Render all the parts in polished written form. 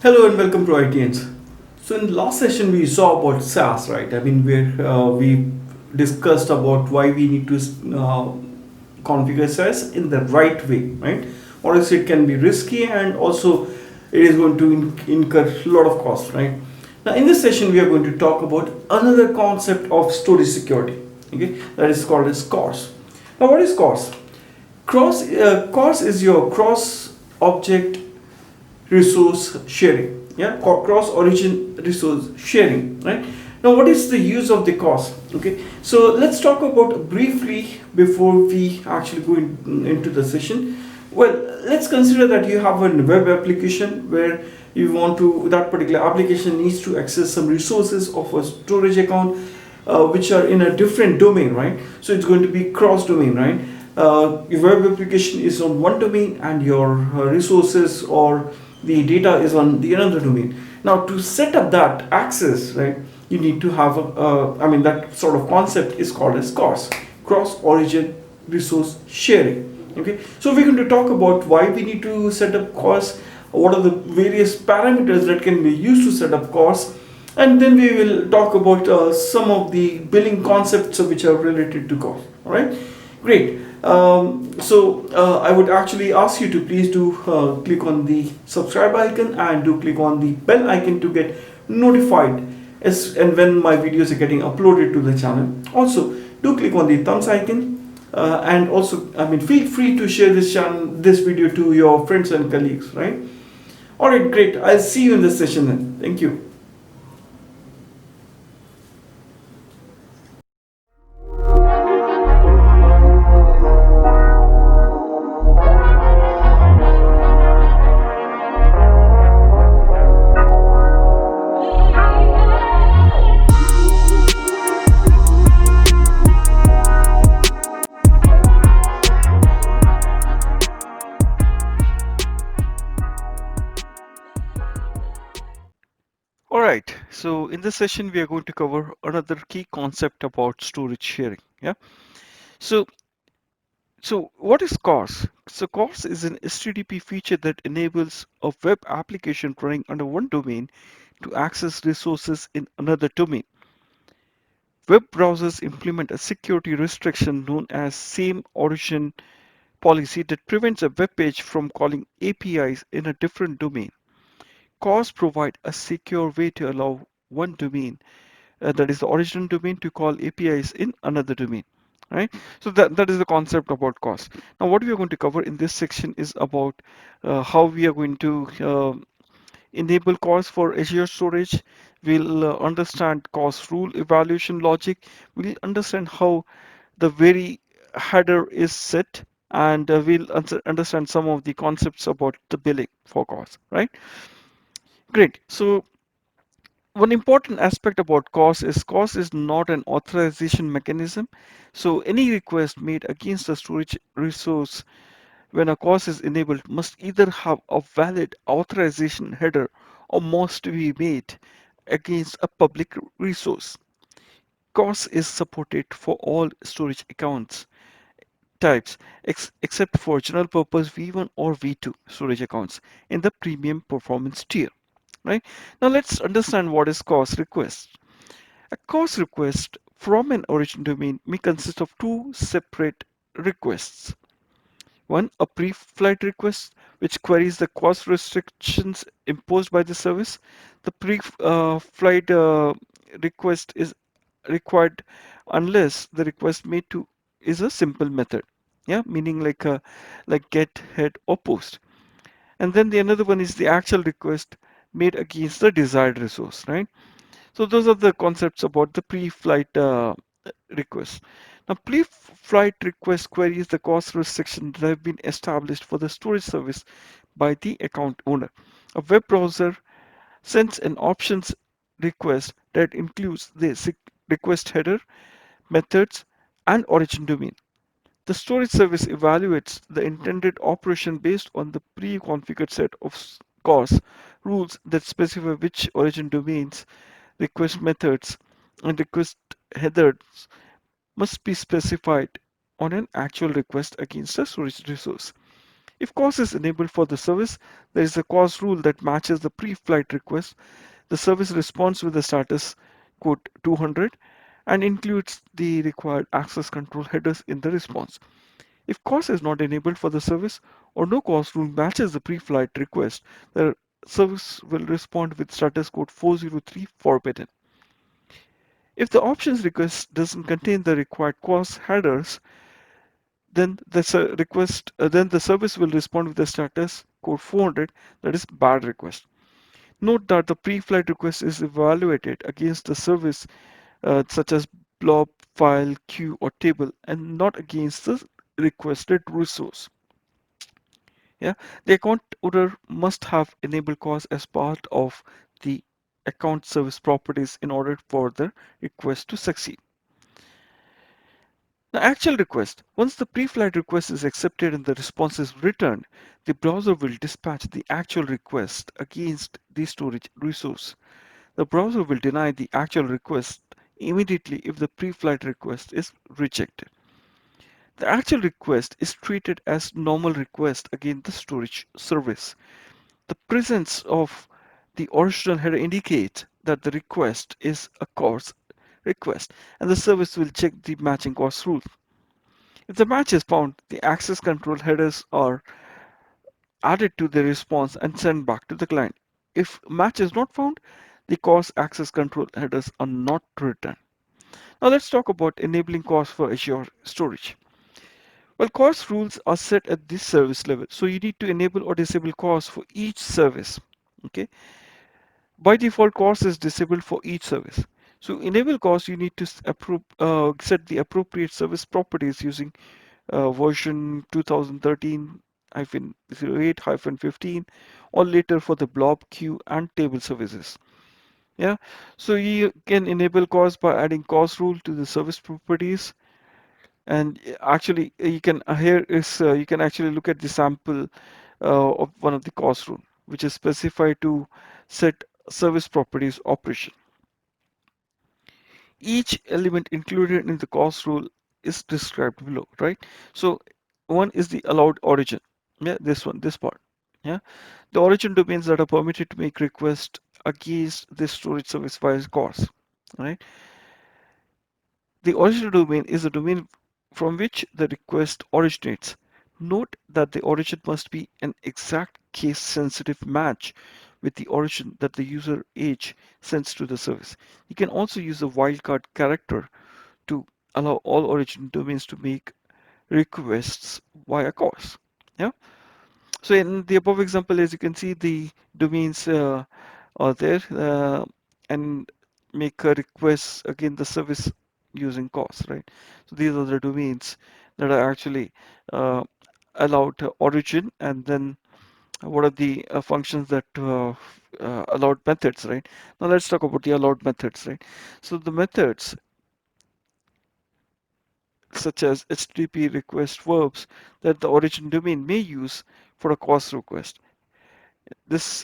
Hello and welcome to ProITians. So in the last session we saw about SaaS, right? I mean, where we discussed about why we need to configure SaaS in the right way, right? Or else it can be risky and also it is going to incur a lot of cost, right? Now in this session we are going to talk about another concept of storage security, okay? That is called as CORS. Now what is CORS? CORS is your cross object resource sharing, yeah, or cross origin resource sharing, right? Now what is the use of the CORS? Okay, so let's talk about briefly before we actually go into the session. Well, let's consider that you have a web application where you want to, that particular application needs to access some resources of a storage account, which are in a different domain, right? So it's going to be cross domain, right? Your web application is on one domain and your resources or the data is on the another domain. Now to set up that access, right, you need to have I mean, that sort of concept is called as CORS, cross origin resource sharing. Okay, so we're going to talk about why we need to set up CORS, what are the various parameters that can be used to set up CORS, and then we will talk about some of the billing concepts which are related to CORS. All right, great. I would actually ask you to please do click on the subscribe icon and do click on the bell icon to get notified as and when my videos are getting uploaded to the channel. Also, do click on the thumbs icon and also, I mean, feel free to share this video to your friends and colleagues, right? All right, great. I'll see you in this session then. Thank you. Alright, so in this session we are going to cover another key concept about storage sharing. Yeah. So what is CORS? So CORS is an HTTP feature that enables a web application running under one domain to access resources in another domain. Web browsers implement a security restriction known as same origin policy that prevents a web page from calling APIs in a different domain. CORS provide a secure way to allow one domain, that is the original domain, to call APIs in another domain, right? So that is the concept about CORS. Now what we are going to cover in this section is about how we are going to enable CORS for Azure storage. We'll understand CORS rule evaluation logic. We'll understand how the very header is set, and we'll understand some of the concepts about the billing for CORS, right? Great. So one important aspect about CORS is not an authorization mechanism. So any request made against a storage resource when a CORS is enabled must either have a valid authorization header or must be made against a public resource. CORS is supported for all storage accounts types except for general purpose V1 or V2 storage accounts in the premium performance tier. Right? Now let's understand what is CORS request. A CORS request from an origin domain may consist of two separate requests. One, a pre-flight request, which queries the CORS restrictions imposed by the service. The pre-flight request is required unless the request made to is a simple method. Yeah, meaning like get, head, or post. And then the another one is the actual request made against the desired resource, right? So those are the concepts about the pre-flight request. Now, pre-flight request queries the CORS restrictions that have been established for the storage service by the account owner. A web browser sends an options request that includes the request header, methods, and origin domain. The storage service evaluates the intended operation based on the pre-configured set of CORS rules that specify which origin domains, request methods, and request headers must be specified on an actual request against a storage resource. If CORS is enabled for the service, there is a CORS rule that matches the pre-flight request. The service responds with the status code 200 and includes the required access control headers in the response. If CORS is not enabled for the service or no CORS rule matches the pre-flight request, the service will respond with status code 403 forbidden. If the options request doesn't contain the required CORS headers, then the service will respond with the status code 400, that is bad request. Note that the pre-flight request is evaluated against the service such as blob, file, queue, or table, and not against the requested resource. Yeah, the account owner must have enabled CORS as part of the account service properties in order for the request to succeed. The actual request. Once the pre-flight request is accepted and the response is returned, the browser will dispatch the actual request against the storage resource. The browser will deny the actual request immediately if the pre-flight request is rejected. The actual request is treated as normal request against the storage service. The presence of the original header indicates that the request is a CORS request, and the service will check the matching CORS rule. If the match is found, the access control headers are added to the response and sent back to the client. If match is not found, the CORS access control headers are not returned. Now let's talk about enabling CORS for Azure storage. Well, CORS rules are set at this service level, so you need to enable or disable CORS for each service. Okay, by default, CORS is disabled for each service. So enable CORS, you need to set the appropriate service properties using version 2013-08-15 or later for the blob, queue, and table services. Yeah, so you can enable CORS by adding CORS rule to the service properties. And actually, you can actually look at the sample of one of the CORS rule, which is specified to set service properties operation. Each element included in the CORS rule is described below, right? So one is the allowed origin. Yeah, this part. Yeah, the origin domains that are permitted to make requests against this storage service via CORS. Right. The original domain is the domain from which the request originates. Note that the origin must be an exact case sensitive match with the origin that the user age sends to the service. You can also use a wildcard character to allow all origin domains to make requests via CORS. Yeah. So in the above example, as you can see, the domains are there and make a request against the service using CORS, right? So these are the domains that are actually uh, allowed origin, and then what are the functions that allowed methods, right? Now let's talk about the allowed methods, right? So the methods such as HTTP request verbs that the origin domain may use for a CORS request.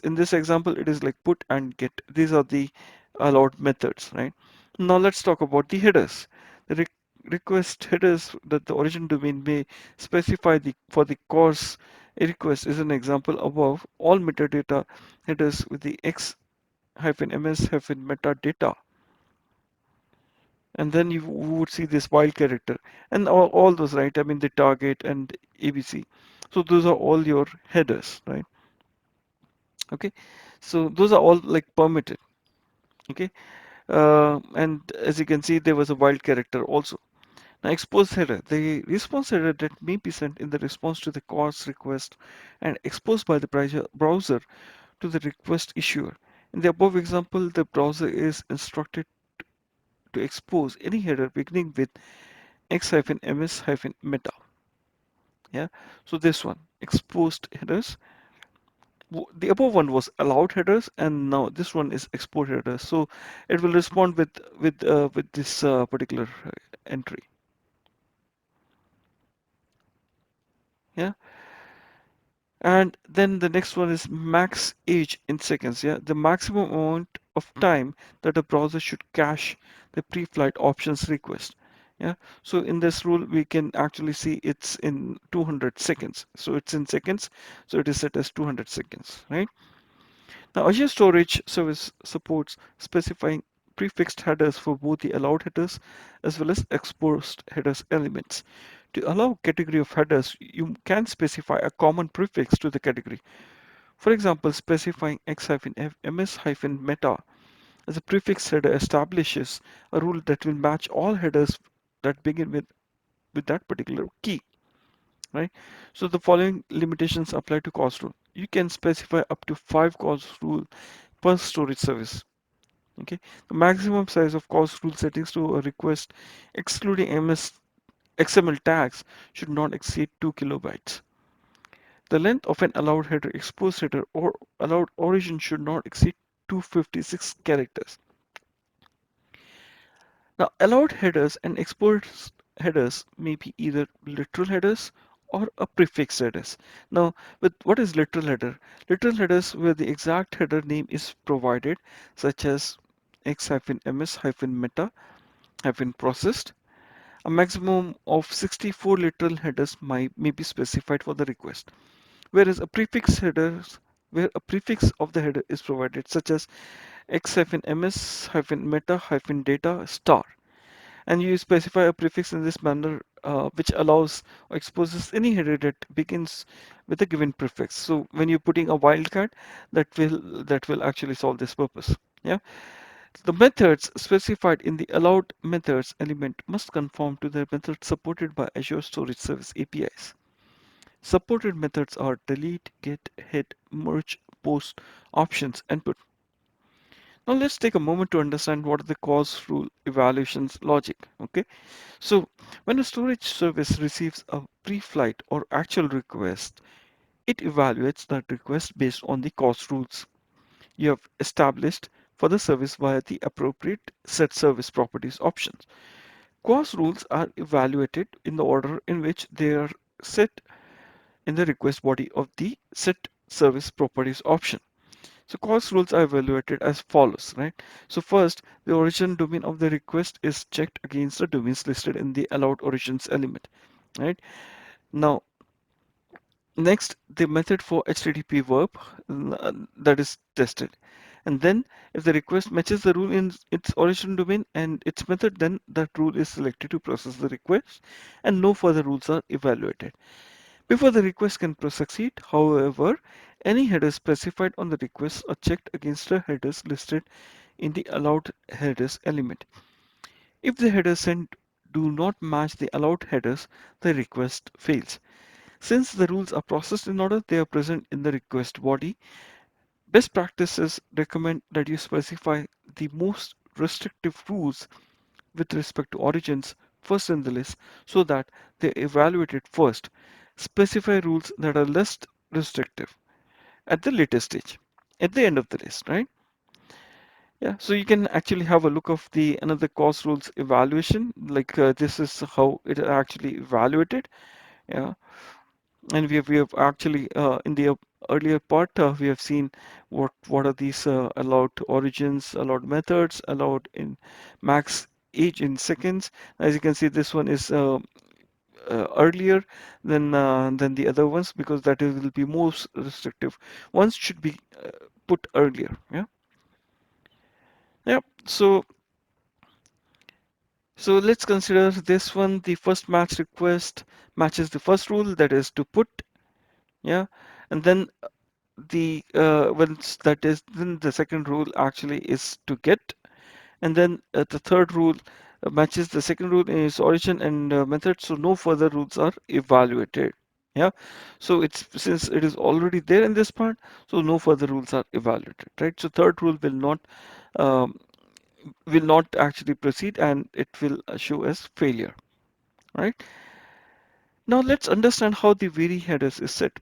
In this example, it is like put and get. These are the allowed methods, right? Now let's talk about the headers. The request headers that the origin domain may specify for the CORS request is an example above. All metadata headers with the x-ms-metadata, and then you would see this while character and all those, right? I mean the target and ABC. So those are all your headers, right? Okay, so those are all like permitted. Okay, and as you can see, there was a wild character also. Now expose header, the response header that may be sent in the response to the CORS request and exposed by the browser to the request issuer. In the above example, the browser is instructed to expose any header beginning with x-ms-meta. Yeah, so this one, exposed headers. The above one was allowed headers, and now this one is export headers. So it will respond with this particular entry. Yeah, and then the next one is max age in seconds. Yeah, the maximum amount of time that a browser should cache the pre-flight options request. Yeah. So in this rule, we can actually see it's in 200 seconds. So it's in seconds. So it is set as 200 seconds, right? Now Azure Storage Service supports specifying prefixed headers for both the allowed headers as well as exposed headers elements. To allow category of headers, you can specify a common prefix to the category. For example, specifying x-ms-meta as a prefix header establishes a rule that will match all headers that begin with that particular key, right? So the following limitations apply to CORS rule. You can specify up to 5 CORS rule per storage service. Okay, the maximum size of CORS rule settings to a request, excluding XML tags, should not exceed 2 kilobytes. The length of an allowed header, exposed header, or allowed origin should not exceed 256 characters. Now, allowed headers and exposed headers may be either literal headers or a prefix headers. Now, with what is literal header? Literal headers where the exact header name is provided, such as x-ms-meta-processed. A maximum of 64 literal headers may be specified for the request, whereas a prefix headers where a prefix of the header is provided, such as x-ms-meta-data star, and you specify a prefix in this manner which allows or exposes any header that begins with a given prefix. So when you're putting a wildcard, that will actually solve this purpose. Yeah. The methods specified in the allowed methods element must conform to the methods supported by Azure Storage Service APIs. Supported methods are delete, get, hit, merge, post, options, and put. Now let's take a moment to understand what are the CORS rule evaluations logic. Okay, so when a storage service receives a pre-flight or actual request, it evaluates that request based on the CORS rules you have established for the service via the appropriate set service properties options. CORS rules are evaluated in the order in which they are set in the request body of the set service properties option. So CORS rules are evaluated as follows, right? So first, the origin domain of the request is checked against the domains listed in the allowed origins element, right? Now, next, the method for HTTP verb that is tested. And then if the request matches the rule in its origin domain and its method, then that rule is selected to process the request and no further rules are evaluated. Before the request can succeed, however, any headers specified on the request are checked against the headers listed in the allowed headers element. If the headers sent do not match the allowed headers, the request fails. Since the rules are processed in order they are present in the request body, best practices recommend that you specify the most restrictive rules with respect to origins first in the list so that they are evaluated first. Specify rules that are less restrictive at the latest stage, at the end of the list, right? Yeah, so you can actually have a look of the another CORS rules evaluation, like this is how it is actually evaluated. Yeah, and we have actually in the earlier part we have seen what are these allowed origins, allowed methods, allowed in max age in seconds. As you can see, this one is earlier than the other ones because that is, will be most restrictive. Ones should be put earlier. Yeah, yeah. So let's consider this one. The first match request matches the first rule, that is to put. Yeah, and then the once that is, then the second rule actually is to get, and then the third rule matches the second rule in its origin and method, so no further rules are evaluated. Yeah, so it's since it is already there in this part, so no further rules are evaluated, right? So third rule um, will not actually proceed and it will show as failure, right? Now let's understand how the vary headers is set.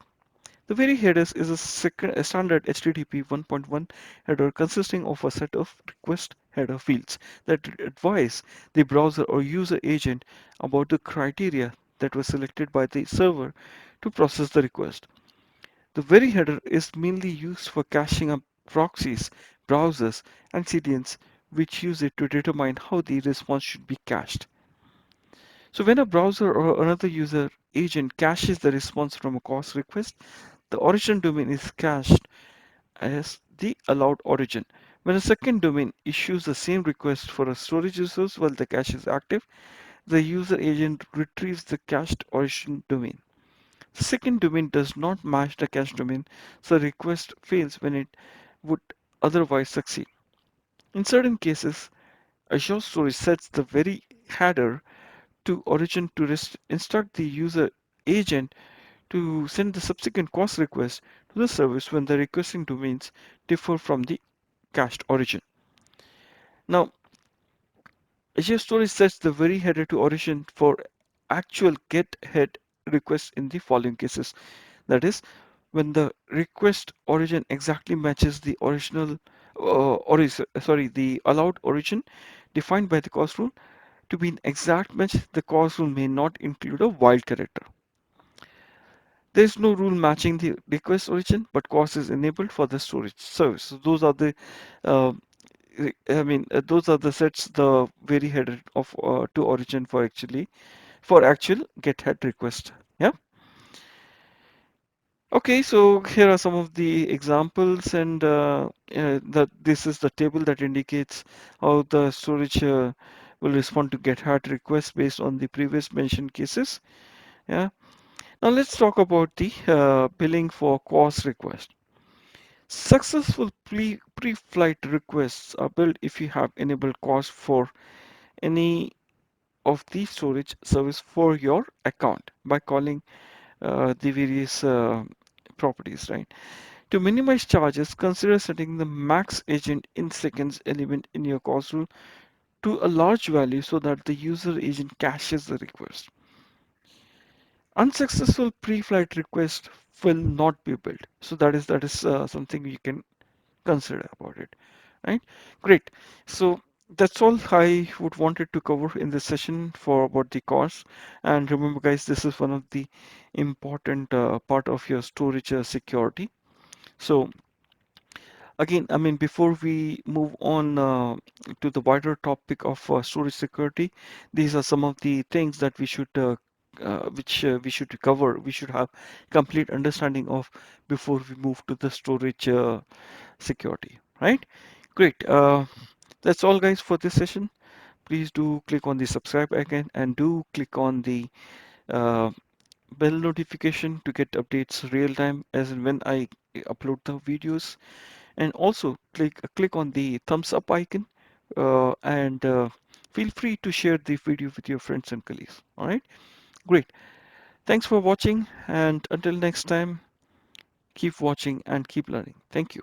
The vary headers is a standard HTTP 1.1 header consisting of a set of request header fields that advise the browser or user agent about the criteria that was selected by the server to process the request. The vary header is mainly used for caching up proxies, browsers, and CDNs which use it to determine how the response should be cached. So when a browser or another user agent caches the response from a CORS request, the origin domain is cached as the allowed origin. When a second domain issues the same request for a storage resource while the cache is active, the user agent retrieves the cached origin domain. The second domain does not match the cache domain, so the request fails when it would otherwise succeed. In certain cases, Azure Storage sets the very header to origin to instruct the user agent to send the subsequent CORS request to the service when the requesting domains differ from the cached origin. Now, Azure Storage sets the very header to origin for actual get head requests in the following cases. That is, when the request origin exactly matches the original the allowed origin defined by the CORS rule. To be an exact match, the CORS rule may not include a wild character. There is no rule matching the request origin, but CORS is enabled for the storage service. So those are the uh, those are the sets the very header of to origin for actual get head request. Yeah. Okay, so here are some of the examples, and this is the table that indicates how the storage will respond to get head requests based on the previous mentioned cases. Yeah. Now let's talk about the billing for CORS request. Successful pre-flight requests are billed if you have enabled CORS for any of the storage service for your account by calling the various properties, right? To minimize charges, consider setting the max agent in seconds element in your CORS rule to a large value so that the user agent caches the request. Unsuccessful pre-flight request will not be built. So that is something you can consider about it, right? Great. So that's all I would wanted to cover in this session for about the CORS. And remember, guys, this is one of the important part of your storage security. So again, I mean, before we move on to the wider topic of storage security, these are some of the things that we should cover. We should have complete understanding of before we move to the storage security, right? Great. That's all, guys, for this session. Please do click on the subscribe icon and do click on the uh, bell notification to get updates real time as and when I upload the videos, and also click on the thumbs up icon and feel free to share the video with your friends and colleagues. All right, great. Thanks for watching, and until next time, keep watching and keep learning. Thank you.